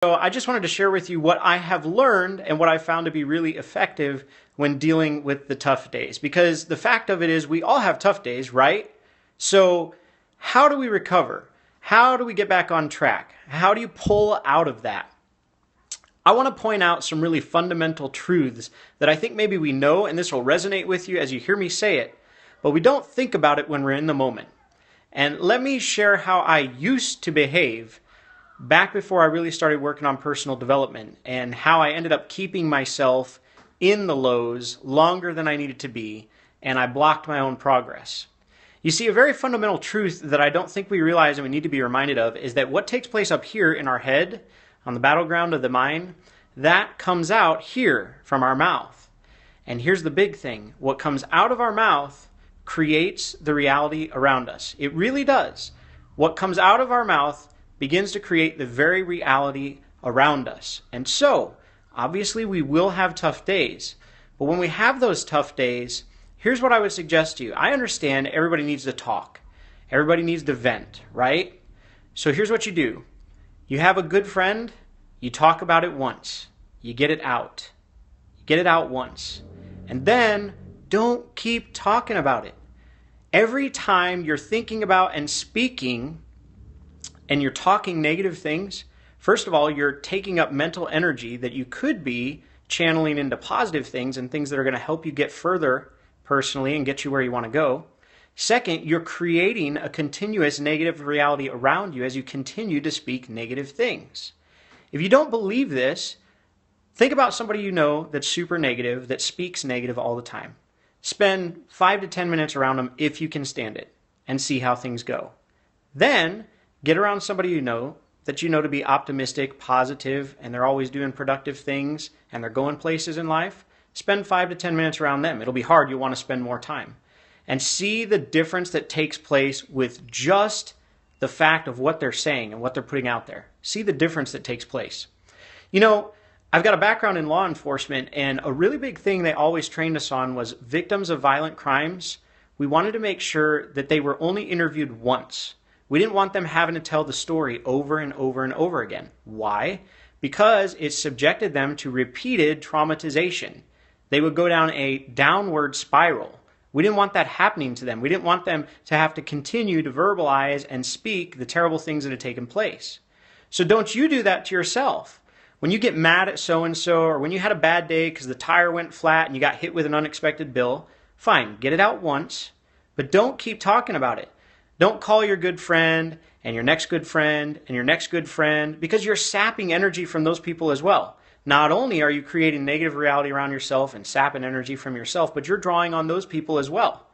So I just wanted to share with you what I have learned and what I found to be really effective when dealing with the tough days. Because the fact of it is we all have tough days, right? So how do we recover? How do we get back on track? How do you pull out of that? I want to point out some really fundamental truths that I think maybe we know, and this will resonate with you as you hear me say it, but we don't think about it when we're in the moment. And let me share how I used to behave back before I really started working on personal development, and how I ended up keeping myself in the lows longer than I needed to be, and I blocked my own progress. You see, a very fundamental truth that I don't think we realize and we need to be reminded of is that what takes place up here in our head, on the battleground of the mind, that comes out here from our mouth. And here's the big thing. What comes out of our mouth creates the reality around us. It really does. What comes out of our mouth begins to create the very reality around us. And so, obviously we will have tough days. But when we have those tough days, here's what I would suggest to you. I understand everybody needs to talk. Everybody needs to vent, right? So here's what you do. You have a good friend, you talk about it once. You get it out. You get it out once. And then don't keep talking about it. Every time you're thinking about and speaking and you're talking negative things, first of all, you're taking up mental energy that you could be channeling into positive things and things that are going to help you get further personally and get you where you want to go. Second, you're creating a continuous negative reality around you as you continue to speak negative things. If you don't believe this, think about somebody you know that's super negative, that speaks negative all the time. Spend 5 to 10 minutes around them if you can stand it and see how things go. Then get around somebody you know that you know to be optimistic, positive, and they're always doing productive things and they're going places in life. Spend 5 to 10 minutes around them. It'll be hard. You'll want to spend more time. And see the difference that takes place with just the fact of what they're saying and what they're putting out there. See the difference that takes place. You know, I've got a background in law enforcement, and a really big thing they always trained us on was victims of violent crimes. We wanted to make sure that they were only interviewed once. We didn't want them having to tell the story over and over and over again. Why? Because it subjected them to repeated traumatization. They would go down a downward spiral. We didn't want that happening to them. We didn't want them to have to continue to verbalize and speak the terrible things that had taken place. So don't you do that to yourself. When you get mad at so-and-so, or when you had a bad day because the tire went flat and you got hit with an unexpected bill, fine, get it out once, but don't keep talking about it. Don't call your good friend and your next good friend and your next good friend, because you're sapping energy from those people as well. Not only are you creating negative reality around yourself and sapping energy from yourself, but you're drawing on those people as well.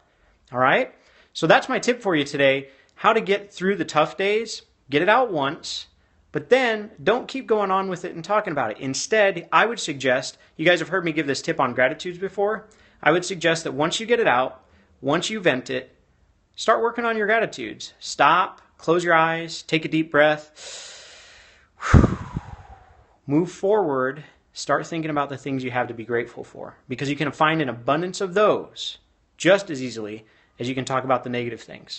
All right? So that's my tip for you today. How to get through the tough days. Get it out once, but then don't keep going on with it and talking about it. Instead, I would suggest, you guys have heard me give this tip on gratitudes before. I would suggest that once you get it out, once you vent it, start working on your gratitudes. Stop, close your eyes, take a deep breath. Move forward, start thinking about the things you have to be grateful for, because you can find an abundance of those just as easily as you can talk about the negative things.